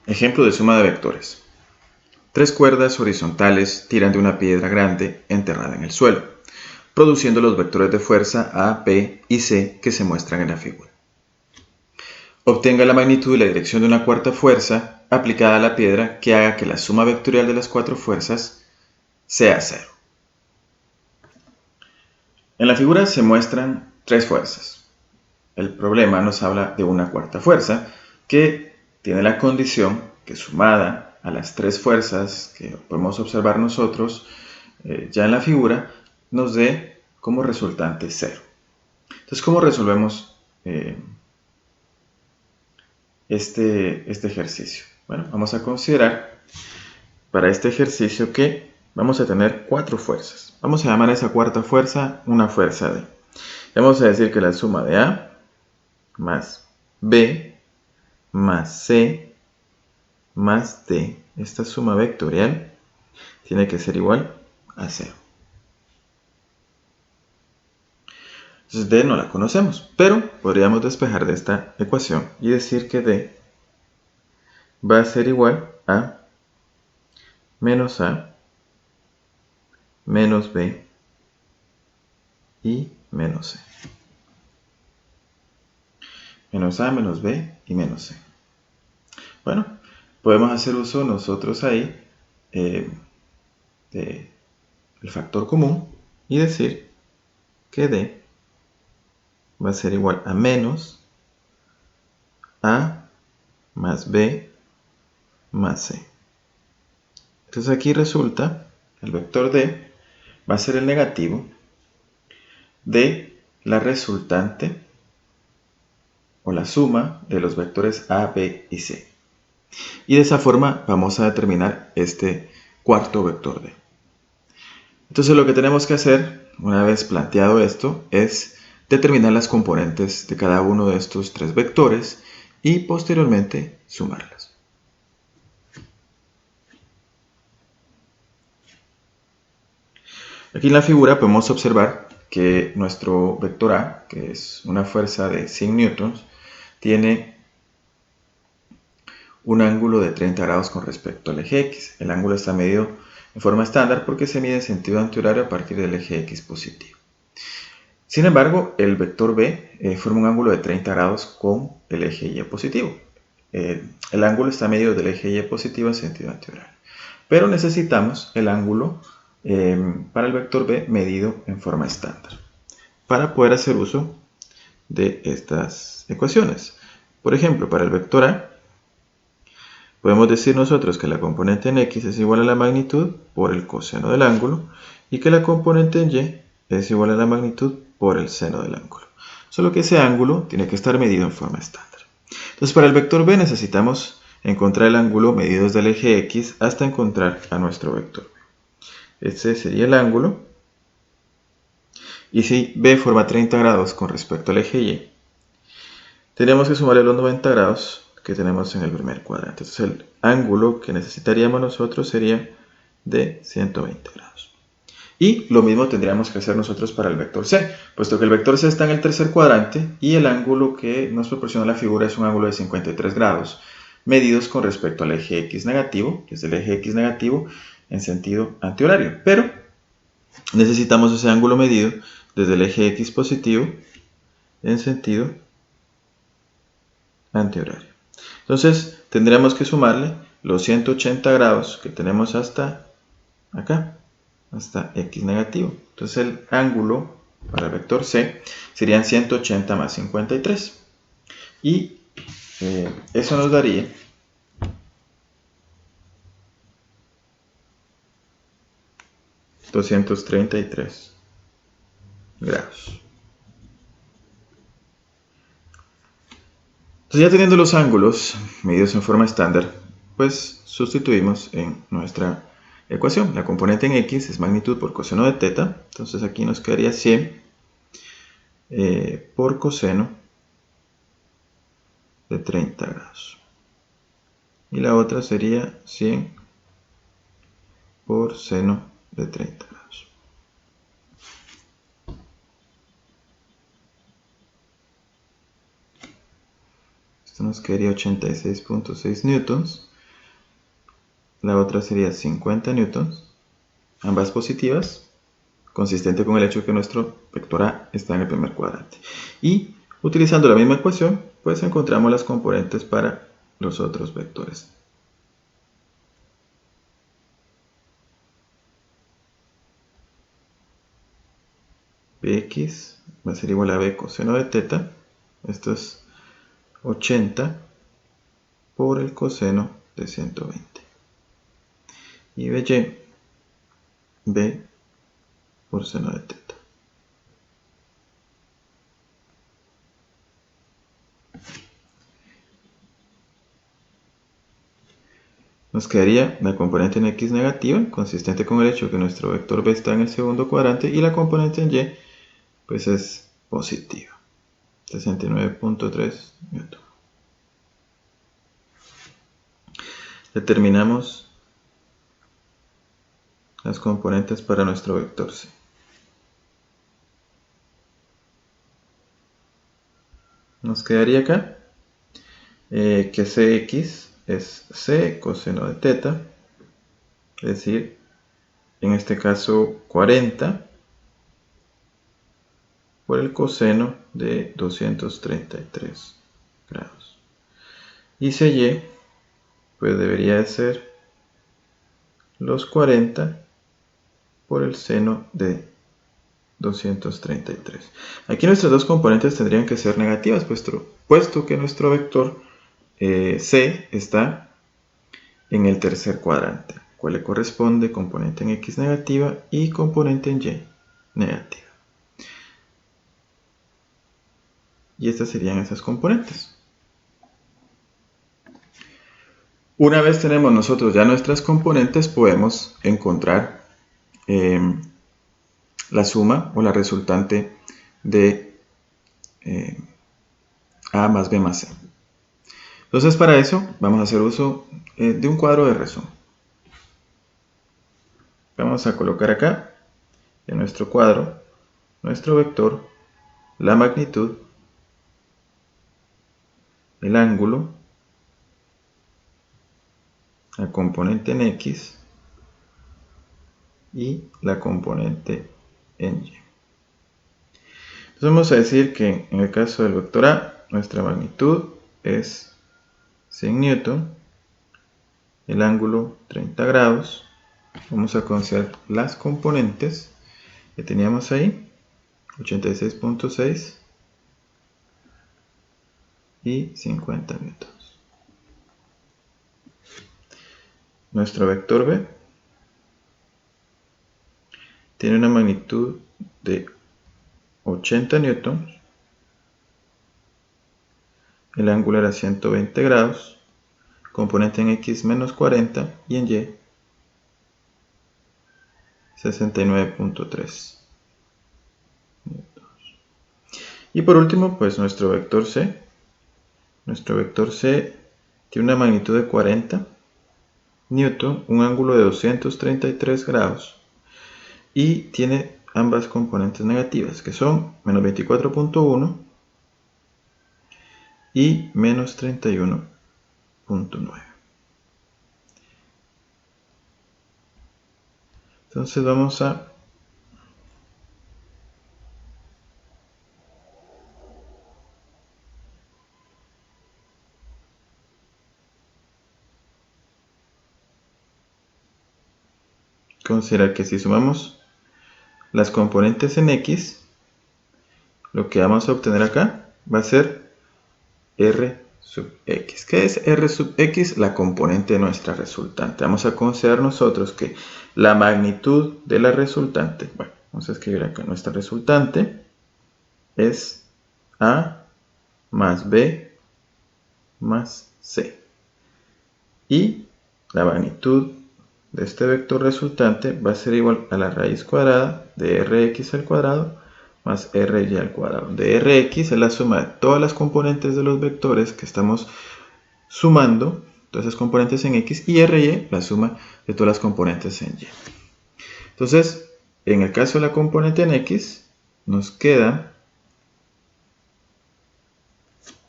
Ejemplo de suma de vectores. Tres cuerdas horizontales tiran de una piedra grande enterrada en el suelo, produciendo los vectores de fuerza A, B y C que se muestran en la figura. Obtenga la magnitud y la dirección de una cuarta fuerza aplicada a la piedra que haga que la suma vectorial de las cuatro fuerzas sea 0. En la figura se muestran tres fuerzas. El problema nos habla de una cuarta fuerza que tiene la condición que sumada a las tres fuerzas que podemos observar nosotros ya en la figura nos dé como resultante 0. Entonces, ¿cómo resolvemos este ejercicio? Bueno, vamos a considerar para este ejercicio que vamos a tener cuatro fuerzas. Vamos a llamar a esa cuarta fuerza una fuerza D. Vamos a decir que la suma de A más B más C más D, esta suma vectorial, tiene que ser igual a 0. Entonces D no la conocemos, pero podríamos despejar de esta ecuación y decir que D va a ser igual a menos A menos B y menos C. Menos A, menos B y menos C. Bueno, podemos hacer uso nosotros ahí del factor común y decir que D va a ser igual a menos A más B más C. Entonces aquí resulta, el vector D va a ser el negativo de la resultante o la suma de los vectores A, B y C. Y de esa forma vamos a determinar este cuarto vector D. Entonces lo que tenemos que hacer, una vez planteado esto, es determinar las componentes de cada uno de estos tres vectores y posteriormente sumarlas. Aquí en la figura podemos observar que nuestro vector A, que es una fuerza de 100 newtons, tiene un ángulo de 30 grados con respecto al eje X. El ángulo está medido en forma estándar porque se mide en sentido antihorario a partir del eje X positivo. Sin embargo, el vector B forma un ángulo de 30 grados con el eje Y positivo. El ángulo está medido del eje Y positivo en sentido antihorario. Pero necesitamos el ángulo para el vector B medido en forma estándar para poder hacer uso de estas ecuaciones. Por ejemplo, para el vector A, podemos decir nosotros que la componente en X es igual a la magnitud por el coseno del ángulo y que la componente en Y es igual a la magnitud por el seno del ángulo. Solo que ese ángulo tiene que estar medido en forma estándar. Entonces, para el vector B necesitamos encontrar el ángulo medido desde el eje X hasta encontrar a nuestro vector B. Este sería el ángulo. Y si B forma 30 grados con respecto al eje Y, tenemos que sumarle los 90 grados que tenemos en el primer cuadrante. Entonces el ángulo que necesitaríamos nosotros sería de 120 grados. Y lo mismo tendríamos que hacer nosotros para el vector C, puesto que el vector C está en el tercer cuadrante y el ángulo que nos proporciona la figura es un ángulo de 53 grados, medidos con respecto al eje X negativo, que es el eje X negativo en sentido antihorario. Pero necesitamos ese ángulo medido desde el eje X positivo en sentido antihorario. Entonces tendríamos que sumarle los 180 grados que tenemos hasta acá, hasta X negativo. Entonces el ángulo para el vector C serían 180 más 53. Y eso nos daría 233 grados. Entonces ya teniendo los ángulos medidos en forma estándar, pues sustituimos en nuestra ecuación. La componente en X es magnitud por coseno de teta. Entonces aquí nos quedaría 100 por coseno de 30 grados. Y la otra sería 100 por seno de 30 grados. Esto nos quedaría 86.6 newtons. la otra sería 50 newtons, ambas positivas, consistente con el hecho de que nuestro vector A está en el primer cuadrante. Y utilizando la misma ecuación, pues encontramos las componentes para los otros vectores. Bx va a ser igual a b coseno de teta. Esto es 80 por el coseno de 120. Y by, b por seno de teta. Nos quedaría la componente en x negativa, consistente con el hecho que nuestro vector b está en el segundo cuadrante, y la componente en y pues es positiva, 69.3 newton. Determinamos las componentes para nuestro vector c. Nos quedaría acá que cx es c coseno de teta, es decir, en este caso 40 por el coseno de 233 grados. Y cy pues debería de ser los 40 por el seno de 233. Aquí nuestras dos componentes tendrían que ser negativas, puesto que nuestro vector c está en el tercer cuadrante, cual le corresponde componente en x negativa y componente en y negativa. Y estas serían esas componentes. Una vez tenemos nosotros ya nuestras componentes, podemos encontrar la suma o la resultante de A más B más C. Entonces, para eso vamos a hacer uso de un cuadro de resumen. Vamos a colocar acá en nuestro cuadro nuestro vector, la magnitud, el ángulo, la componente en x y la componente en y. Entonces vamos a decir que en el caso del vector A, nuestra magnitud es 100 newton, el ángulo 30 grados. Vamos a considerar las componentes que teníamos ahí, 86.6 y 50 newtons. Nuestro vector B tiene una magnitud de 80 newtons, el ángulo era 120 grados, componente en x menos 40 y en y 69.3 newtons. Y por último, pues nuestro vector C. Nuestro vector C tiene una magnitud de 40 newton, un ángulo de 233 grados y tiene ambas componentes negativas, que son menos 24.1 y menos 31.9. Entonces vamos a considerar que si sumamos las componentes en x, lo que vamos a obtener acá va a ser r sub x. ¿Qué es r sub x? La componente de nuestra resultante. Vamos a considerar nosotros que la magnitud de la resultante, bueno, vamos a escribir acá, nuestra resultante es a más b más c. Y la magnitud de este vector resultante va a ser igual a la raíz cuadrada de rx al cuadrado más ry al cuadrado. De rx es la suma de todas las componentes de los vectores que estamos sumando, todas esas componentes en x, y ry la suma de todas las componentes en y. Entonces, en el caso de la componente en x, nos queda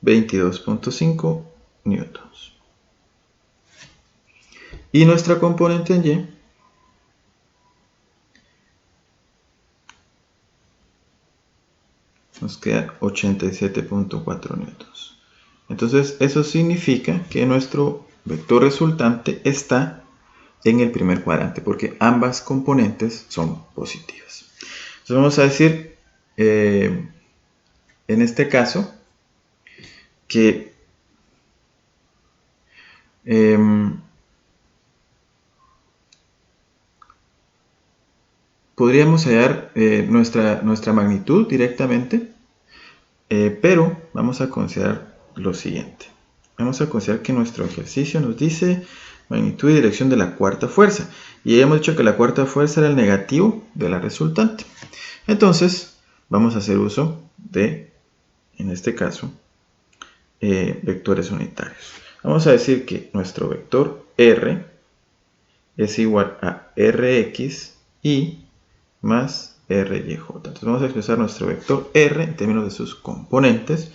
22.5 newtons. Y nuestra componente en Y nos queda 87.4 newtons. Entonces eso significa que nuestro vector resultante está en el primer cuadrante porque ambas componentes son positivas. Entonces vamos a decir en este caso que podríamos hallar nuestra magnitud directamente, pero vamos a considerar lo siguiente. Vamos a considerar que nuestro ejercicio nos dice magnitud y dirección de la cuarta fuerza. Y ya hemos dicho que la cuarta fuerza era el negativo de la resultante. Entonces, vamos a hacer uso de, en este caso, vectores unitarios. Vamos a decir que nuestro vector R es igual a Rx y más RYJ. Entonces vamos a expresar nuestro vector R en términos de sus componentes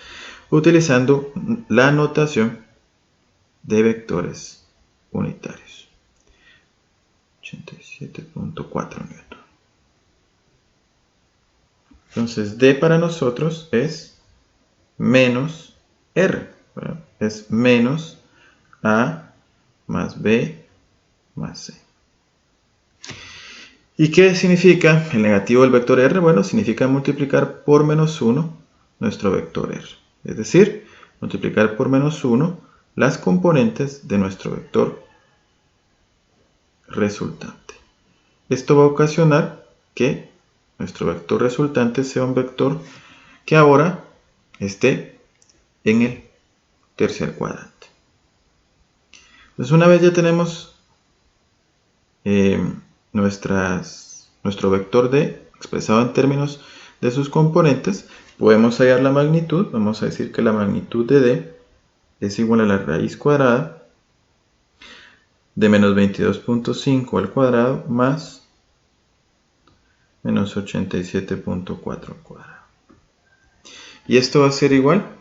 utilizando la notación de vectores unitarios. 87.4 newton. Entonces D para nosotros es menos R, ¿verdad? Es menos A más B más C. ¿Y qué significa el negativo del vector R? Bueno, significa multiplicar por menos 1 nuestro vector R. Es decir, multiplicar por menos 1 las componentes de nuestro vector resultante. Esto va a ocasionar que nuestro vector resultante sea un vector que ahora esté en el tercer cuadrante. Entonces, una vez ya tenemos nuestro vector D expresado en términos de sus componentes, podemos hallar la magnitud. Vamos a decir que la magnitud de D es igual a la raíz cuadrada de menos 22.5 al cuadrado más menos 87.4 al cuadrado. Y esto va a ser igual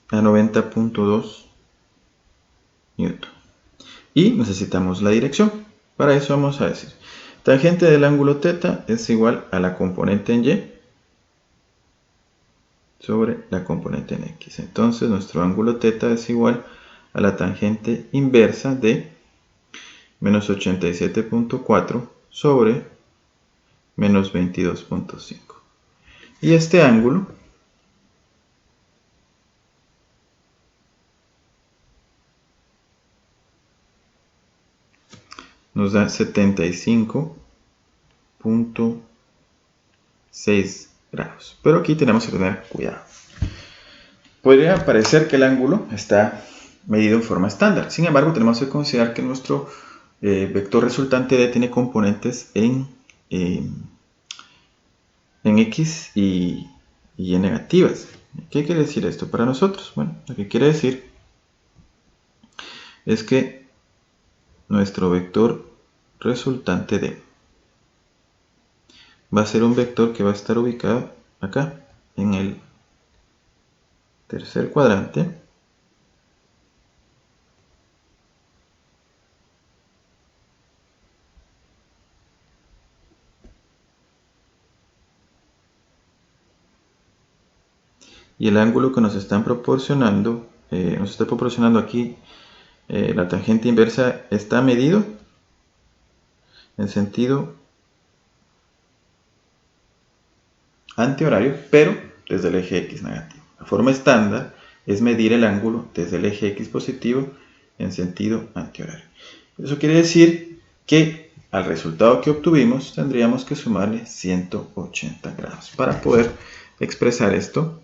a 90.2 newton. Y necesitamos la dirección. Para eso vamos a decir, tangente del ángulo θ es igual a la componente en Y sobre la componente en X. Entonces nuestro ángulo θ es igual a la tangente inversa de menos 87.4 sobre menos 22.5. Y este ángulo nos da 75.6 grados. Pero aquí tenemos que tener cuidado. Podría parecer que el ángulo está medido en forma estándar. Sin embargo, tenemos que considerar que nuestro vector resultante D tiene componentes en X y Y negativas. ¿Qué quiere decir esto para nosotros? Bueno, lo que quiere decir es que nuestro vector resultante D va a ser un vector que va a estar ubicado acá, en el tercer cuadrante, y el ángulo que nos están proporcionando, nos está proporcionando aquí la tangente inversa, está medido en sentido antihorario, pero desde el eje X negativo. La forma estándar es medir el ángulo desde el eje X positivo en sentido antihorario. Eso quiere decir que al resultado que obtuvimos tendríamos que sumarle 180 grados para poder expresar esto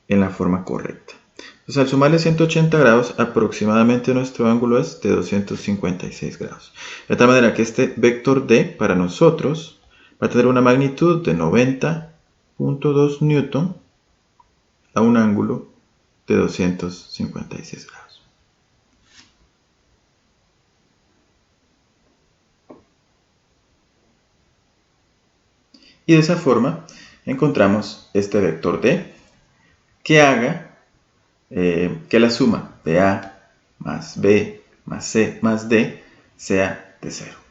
en la forma correcta. Entonces, al sumarle 180 grados, aproximadamente nuestro ángulo es de 256 grados. De tal manera que este vector D para nosotros va a tener una magnitud de 90.2 newton a un ángulo de 256 grados. Y de esa forma encontramos este vector D que haga que la suma de A más B más C más D sea de 0.